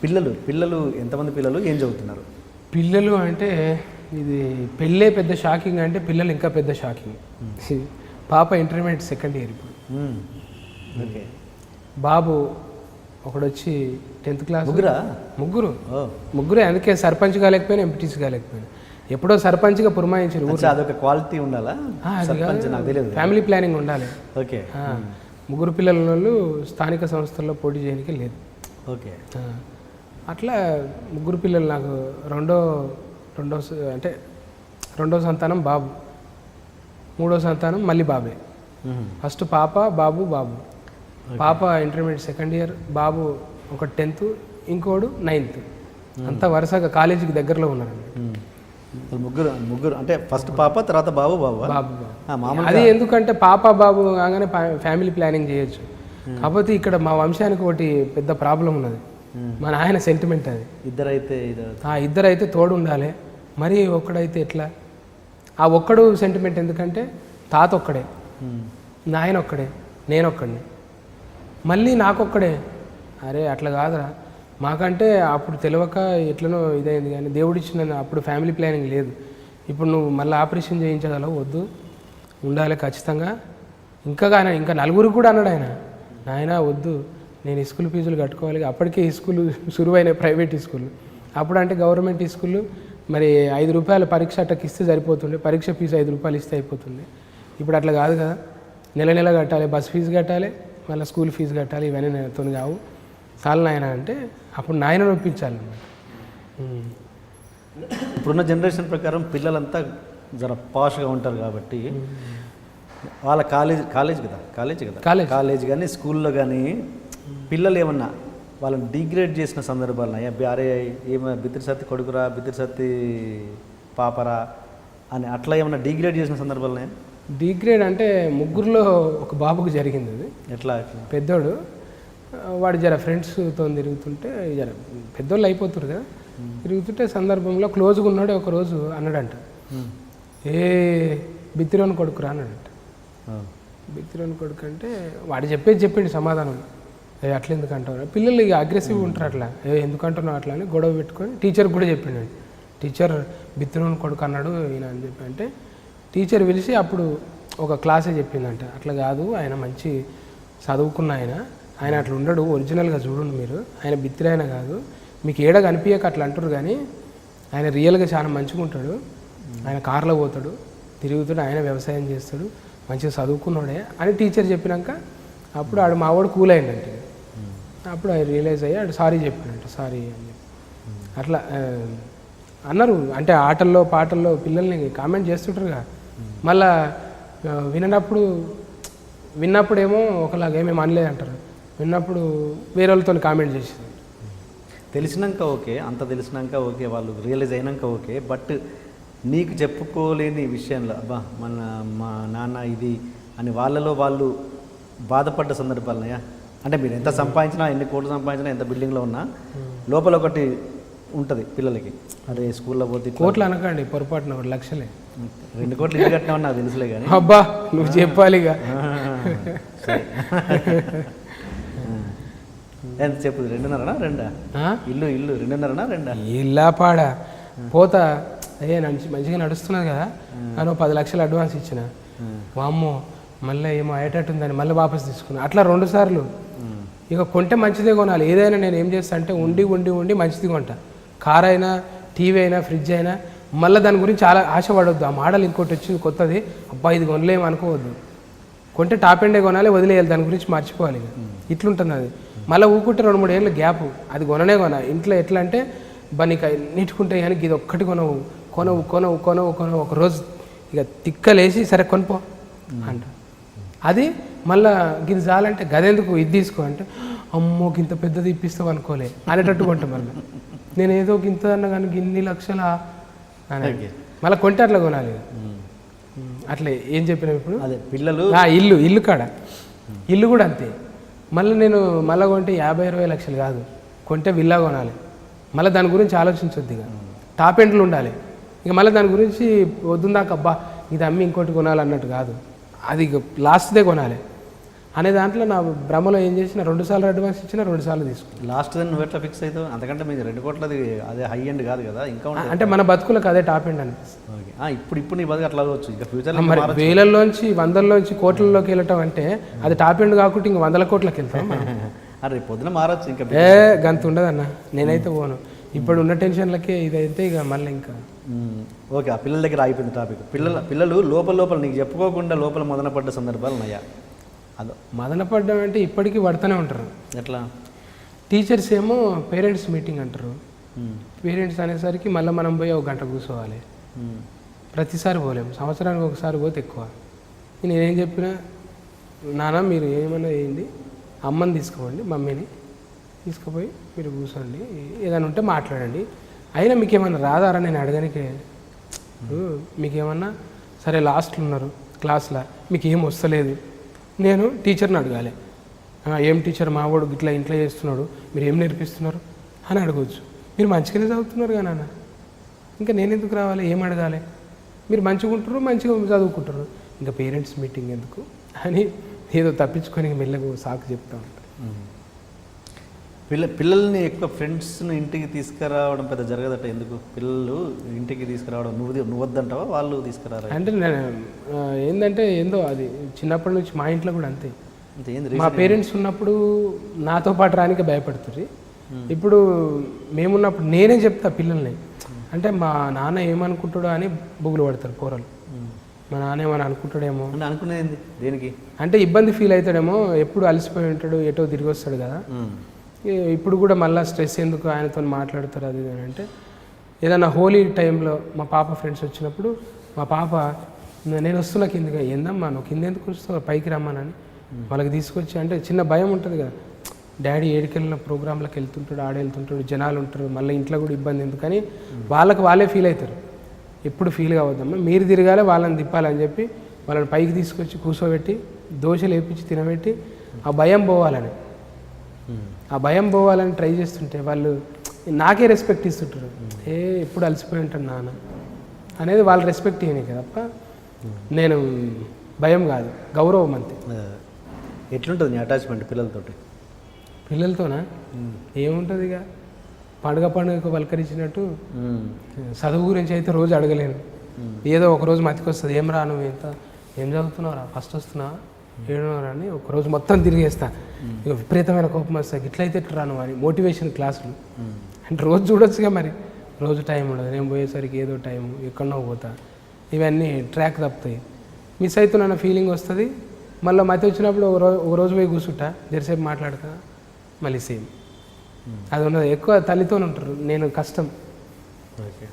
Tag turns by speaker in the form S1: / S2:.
S1: పిల్లలు పిల్లలు ఎంతమంది పిల్లలు ఏం చదువుతున్నారు?
S2: పిల్లలు అంటే ఇది పెళ్ళే పెద్ద షాకింగ్ అంటే పిల్లలు ఇంకా పెద్ద షాకింగ్. పాప ఇంటర్మీడియట్ సెకండ్ ఇయర్ ఇప్పుడు.
S1: ఓకే.
S2: బాబు ఒకడొచ్చి 10th క్లాస్. ముగ్గురే. అందుకే సర్పంచ్ కాలేకపోయినా ఎంపీటీసీ కాలేకపోయినా. ఎప్పుడో సర్పంచ్గా పురమాయించారు.
S1: అదొక క్వాలిటీ ఉండాలా?
S2: ఫ్యామిలీ ప్లానింగ్ ఉండాలి.
S1: ఓకే.
S2: ముగ్గురు పిల్లల వాళ్ళు స్థానిక సంస్థల్లో పోటీ చేయడానికి లేదు.
S1: ఓకే.
S2: అట్లా ముగ్గురు పిల్లలు. నాకు రెండో సంతానం బాబు, మూడో సంతానం మళ్ళీ బాబే. ఫస్ట్ పాప, బాబు. పాప ఇంటర్మీడియట్ సెకండ్ ఇయర్, బాబు ఒక 10th, ఇంకోడు 9th. అంతా వరుసగా కాలేజీకి దగ్గరలో ఉన్నారు.
S1: ముగ్గురు అంటే ఫస్ట్ పాప, తర్వాత బాబు.
S2: అది ఎందుకంటే పాప బాబు కాగానే ఫ్యామిలీ ప్లానింగ్ చేయొచ్చు. కాకపోతే ఇక్కడ మా వంశానికి ఒకటి పెద్ద ప్రాబ్లం ఉన్నది. మా నాయన సెంటిమెంట్ అది. ఇద్దరైతే తోడు ఉండాలి. మరి ఒక్కడైతే ఎట్లా? ఆ ఒక్కడు సెంటిమెంట్ ఎందుకంటే తాత ఒక్కడే, నాయన ఒక్కడే, నేను ఒక్కడిని, మళ్ళీ నాకొక్కడే. అరే అట్లా కాదురా, మాకంటే అప్పుడు తెలియక ఎట్లనో ఇదైంది. కానీ దేవుడిచ్చిన అప్పుడు ఫ్యామిలీ ప్లానింగ్ లేదు. ఇప్పుడు నువ్వు మళ్ళీ ఆపరేషన్ చేయించగలవు, వద్దు, ఉండాలి ఖచ్చితంగా. ఇంకా నలుగురికి కూడా అన్నాడు ఆయన. నాయన వద్దు, నేను స్కూల్ ఫీజులు కట్టుకోవాలి. అప్పటికే స్కూల్ సురువైన ప్రైవేట్ స్కూల్. అప్పుడు అంటే గవర్నమెంట్ స్కూల్ మరి 5 రూపాయల పరీక్ష అట్టకి ఇస్తే సరిపోతుండే. పరీక్ష ఫీజు 5 రూపాయలు ఇస్తే అయిపోతుంది. ఇప్పుడు అట్లా కాదు కదా, నెల కట్టాలి, బస్ ఫీజు కట్టాలి, మళ్ళీ స్కూల్ ఫీజు కట్టాలి. ఇవన్నీ నేనతో కావు, చాలు నాయన అంటే అప్పుడు నాయన ఒప్పించాలి.
S1: ఇప్పుడున్న జనరేషన్ ప్రకారం పిల్లలంతా జర పాష్గా ఉంటారు కాబట్టి వాళ్ళ కాలేజ్ కానీ స్కూల్లో కానీ పిల్లలు ఏమన్నా వాళ్ళని డిగ్రేడ్ చేసిన సందర్భాలు అరే ఏమైనా బిత్తిరిసత్తి కొడుకురా, బిత్తిరిసత్తి పాపరా అని అట్లా ఏమన్నా డిగ్రేడ్ చేసిన సందర్భాలు?
S2: డిగ్రేడ్ అంటే ముగ్గురులో ఒక బాబుకు జరిగింది. అది ఎట్లా? పెద్దోడు వాడు జర ఫ్రెండ్స్తో తిరుగుతుంటే, జర పెద్దోళ్ళు అయిపోతారు కదా, తిరుగుతుంటే సందర్భంలో క్లోజ్గా ఉన్నాడు. ఒకరోజు అన్నాడంట, ఏ బిత్తిరోని కొడుకురా అన్నాడంట. బిత్తిరోని కొడుకు అంటే వాడు చెప్పిండు సమాధానం. అట్లా ఎందుకు అంటారు పిల్లలు? ఇక అగ్రెసివ్గా ఉంటారు. అట్లా ఎందుకు అంటున్నావు అట్లా అని గొడవ పెట్టుకొని టీచర్కి కూడా చెప్పిండు. టీచర్ బిత్తిరోని కొడుకు అన్నాడు ఈయన అని చెప్పి అంటే టీచర్ పిలిచి అప్పుడు ఒక క్లాసే చెప్పిందంట. అట్లా కాదు, ఆయన మంచి చదువుకున్న ఆయన అట్లా ఉండడు, ఒరిజినల్గా చూడండి మీరు, ఆయన బిత్తిరైన కాదు, మీకు ఏడ కనిపించక అట్లా అంటారు, కానీ ఆయన రియల్గా చాలా మంచిగా ఉంటాడు. ఆయన కార్లో పోతాడు, తిరుగుతాడు, ఆయన వ్యవసాయం చేస్తాడు, మంచిగా చదువుకున్నాడే అని టీచర్ చెప్పినాక అప్పుడు ఆడు మావాడు కూల్ అయిందంటే అప్పుడు ఆయన రియలైజ్ అయ్యి ఆడు సారీ చెప్పాడంట. సారీ అని చెప్పి అట్లా అన్నారు. అంటే ఆటల్లో పాటల్లో పిల్లల్ని కామెంట్ చేస్తుంటారుగా, మళ్ళా విన్నప్పుడేమో ఒకలాగా ఏమేమి అనలేదు అంటారు, విన్నప్పుడు వేరే వాళ్ళతో కామెంట్ చేసేది.
S1: తెలిసినాక ఓకే, అంత తెలిసినాక ఓకే, వాళ్ళు రియలైజ్ అయినాక ఓకే. బట్ నీకు చెప్పుకోలేని విషయంలో మా నాన్న ఇది అని వాళ్ళలో వాళ్ళు బాధపడ్డ సందర్భాలున్నాయా? అంటే మీరు ఎంత సంపాదించినా, ఎన్ని కోట్లు సంపాదించినా, ఎంత బిల్డింగ్లో ఉన్నా లోపల ఒకటి ఉంటుంది పిల్లలకి. అరే స్కూల్లో పోతే
S2: కోట్లు అనకండి, పొరపాటున 1 లక్షలే.
S1: 2 కోట్లు ఇల్లు కట్టినామని నాకు తెలుసులే కానీ.
S2: అబ్బా నువ్వు చెప్పాలిగా.
S1: ఎంత చెప్పు? 2.5 2 ఇల్లు 2.5
S2: ఇల్లా పాడా పోతా మంచిగా నడుస్తున్నది కదా అని 10 లక్షలు అడ్వాన్స్ ఇచ్చిన. వామ్మో మళ్ళీ ఏమో అయ్యేటట్టుందని మళ్ళీ వాపస్ తీసుకున్నా. అట్లా 2 సార్లు. ఇక కొంటే మంచిదే కొనాలి. ఏదైనా నేను ఏం చేస్తా అంటే ఉండి మంచిది కొంటా. కార్ అయినా, టీవీ అయినా, ఫ్రిడ్జ్ అయినా, మళ్ళీ దాని గురించి చాలా ఆశపడవద్దు. ఆ మోడల్ ఇంకోటి వచ్చింది కొత్తది, అబ్బా ఇది కొనలేము అనుకోవద్దు. కొంటే టాప్ ఎండే కొనాలి, వదిలేయాలి, దాని గురించి మర్చిపోవాలి. ఇక ఇట్లుంటుంది అది. మళ్ళీ ఊకుంటే 2-3 ఏళ్ళ గ్యాప్, అది కొన ఇంట్లో. ఎట్లా అంటే నీకు నీటుకుంటాయి కానీ ఇది ఒక్కటి కొనవు ఒక రోజు ఇక తిక్కలేసి సరే కొనుపో అంట. అది మళ్ళీ గిది చాలంటే గదెందుకు ఇది తీసుకో అంటే అమ్మో గింత పెద్దది ఇప్పిస్తావు అనుకోలే అనేటట్టు కొంటా. మళ్ళీ నేను ఏదో గింత అన్నా కానీ ఇన్ని లక్షల అని మళ్ళీ కొంటే అట్లా కొనాలి. అట్లే ఏం చెప్పినా ఇప్పుడు
S1: అదే పిల్లలు
S2: ఇల్లు కాడ ఇల్లు కూడా అంతే. మళ్ళీ నేను మళ్ళీ కొంటే 50-60 లక్షలు కాదు, కొంటే విల్లా కొనాలి. మళ్ళీ దాని గురించి ఆలోచించొద్దు. ఇక టాప్ ఎండ్లు ఉండాలి. ఇక మళ్ళీ దాని గురించి వద్దుందాక అబ్బా ఇది అమ్మి ఇంకోటి కొనాలి అన్నట్టు కాదు, అది ఇక లాస్ట్దే కొనాలి. అనే దాంట్లో నా భ్రమలో ఏం చేసిన 2 సార్లు అడ్వాన్స్ ఇచ్చిన 2 సార్లు తీసుకున్నాను.
S1: లాస్ట్ దాన్ని నువ్వు ఎట్లా ఫిక్స్ అవుతావు? అంతకంటే మీరు 2 కోట్లది అదే హై ఎండ్ కాదు కదా, ఇంకా ఉంటుంది.
S2: అంటే మన బతుకులకు అదే టాప్ ఎండ్ అనిపిస్తుంది.
S1: ఓకే, ఇప్పుడు నీ బతుకు అట్లా అవ్వచ్చు, ఇంకా ఫ్యూచర్లో
S2: మరి వేలల్లోంచి వందల్లోంచి కోట్లలోకి వెళ్ళటం అంటే అది టాప్ ఎండ్ కాకుండా ఇంక 100 కోట్లకి వెళ్తాం.
S1: అరే పొద్దున మారచ్చు, ఇంకా
S2: గంత ఉండదన్న, నేనైతే పోను. ఇప్పుడు ఉన్న టెన్షన్లకే ఇదైతే ఇక మళ్ళీ ఇంకా
S1: ఓకే. ఆ పిల్లల దగ్గర ఆగిపోయింది టాపిక్. పిల్లలు లోపల నీకు చెప్పుకోకుండా లోపల మదన పడ్డ సందర్భాలు ఉన్నాయా? అదో
S2: మదన పడ్డం అంటే ఇప్పటికీ పడుతూనే ఉంటారు.
S1: ఎట్లా?
S2: టీచర్స్ ఏమో పేరెంట్స్ మీటింగ్ అంటారు. పేరెంట్స్ అనేసరికి మళ్ళీ మనం పోయి 1 గంట కూర్చోవాలి. ప్రతిసారి పోలేము, సంవత్సరానికి ఒకసారి పోతే ఎక్కువ. నేనేం చెప్పినా, నాన్న మీరు ఏమన్నా చేయండి, అమ్మని తీసుకోండి, మమ్మీని తీసుకుపోయి మీరు కూర్చోండి, ఏదైనా ఉంటే మాట్లాడండి. అయినా మీకు ఏమన్నా రాదారా నేను అడగడానికి? మీకేమన్నా సరే లాస్ట్లో ఉన్నారు క్లాస్లో, మీకు ఏం వస్తలేదు, నేను టీచర్ని అడగాలి. ఏం టీచర్ మా వాడు ఇట్లా ఇంట్లో చేస్తున్నాడు, మీరు ఏం నేర్పిస్తున్నారు అని అడగవచ్చు. మీరు మంచిగానే చదువుతున్నారు కదా నాన్న, ఇంకా నేను ఎందుకు రావాలి, ఏం అడగాలి? మీరు మంచిగా ఉంటారు, మంచిగా చదువుకుంటారు, ఇంకా పేరెంట్స్ మీటింగ్ ఎందుకు అని ఏదో తప్పించుకొని మెల్లగా సాకు చెప్తా ఉంటారు.
S1: పిల్లల్ని ఎక్కువ ఫ్రెండ్స్ని ఇంటికి తీసుకురావడం పెద్ద జరగదట, ఎందుకు? పిల్లలు ఇంటికి తీసుకురావడం నువ్వు వద్దంటావా, వాళ్ళు తీసుకురారా?
S2: అంటే ఏంటంటే ఏందో అది చిన్నప్పటి నుంచి మా ఇంట్లో కూడా అంతే.
S1: ఏంది
S2: మా పేరెంట్స్ ఉన్నప్పుడు నాతో పాటు రానికి భయపడుతుంది. ఇప్పుడు మేమున్నప్పుడు నేనే చెప్తా పిల్లల్ని, అంటే మా నాన్న ఏమనుకుంటాడో అని బుగులు పడతారు పోరలు. మా నాన్న ఏమని అనుకుంటాడేమో
S1: అంటే అనుకునేది దేనికి,
S2: అంటే ఇబ్బంది ఫీల్ అవుతాడేమో, ఎప్పుడు అలసిపోయి ఉంటాడు, ఎటో తిరిగి వస్తాడు కదా, ఇప్పుడు కూడా మళ్ళీ స్ట్రెస్ ఎందుకు, ఆయనతో మాట్లాడతారు అది ఇది అంటే. ఏదైనా హోలీ టైంలో మా పాప ఫ్రెండ్స్ వచ్చినప్పుడు మా పాప నేను వస్తున్నా కిందగా, ఏందమ్మా నువ్వు కింద ఎందుకు వస్తావు, పైకి రమ్మనని వాళ్ళకి తీసుకొచ్చి, అంటే చిన్న భయం ఉంటుంది కదా, డాడీ ఏడికెళ్ళిన ప్రోగ్రాంలకు వెళ్తుంటాడు, ఆడెళ్తుంటాడు, జనాలు ఉంటారు, మళ్ళీ ఇంట్లో కూడా ఇబ్బంది ఎందుకని వాళ్ళకి వాళ్ళే ఫీల్ అవుతారు. ఎప్పుడు ఫీల్ కావద్దమ్మా, మీరు తిరగాలి వాళ్ళని తిప్పాలని చెప్పి వాళ్ళని పైకి తీసుకొచ్చి కూర్చోబెట్టి దోశలు వేపించి తినబెట్టి ఆ భయం పోవాలని, ఆ భయం పోవాలని ట్రై చేస్తుంటే వాళ్ళు నాకే రెస్పెక్ట్ ఇస్తుంటారు. ఎప్పుడు అలసిపోయి ఉంటాను నాన్న అనేది వాళ్ళు రెస్పెక్ట్ ఇవ్వని తప్ప నేను భయం కాదు, గౌరవం అంతే.
S1: ఎట్లుంటుంది నీ అటాచ్మెంట్ పిల్లలతోటి?
S2: పిల్లలతోనా ఏముంటుంది, ఇక పండుగకు పలకరించినట్టు. చదువు గురించి అయితే రోజు అడగలేను, ఏదో ఒకరోజు మతికి వస్తుంది, ఏం రా నువ్వు ఎంత ఏం చదువుతున్నావురా, ఫస్ట్ వస్తున్నావా, ఏడున్నారా అని ఒకరోజు మొత్తం తిరిగేస్తా. ఇక విపరీతమైన కోపం వస్తాయి, ఇట్లయితే ఎట్లా రాను అని మోటివేషన్ క్లాసులు అంటే రోజు చూడొచ్చుగా, మరి రోజు టైం ఉండదు, నేను పోయేసరికి ఏదో టైం ఎక్కడనో పోతా, ఇవన్నీ ట్రాక్ తప్పుతాయి, మిస్ అవుతున్న ఫీలింగ్ వస్తుంది. మళ్ళీ మతి వచ్చినప్పుడు ఒక రోజు పోయి కూర్చుంటా, జరసేపు మాట్లాడతా, మళ్ళీ సేమ్ అది ఉన్నది. ఎక్కువ తల్లితో ఉంటారు, నేను కష్టం.
S1: ఓకే.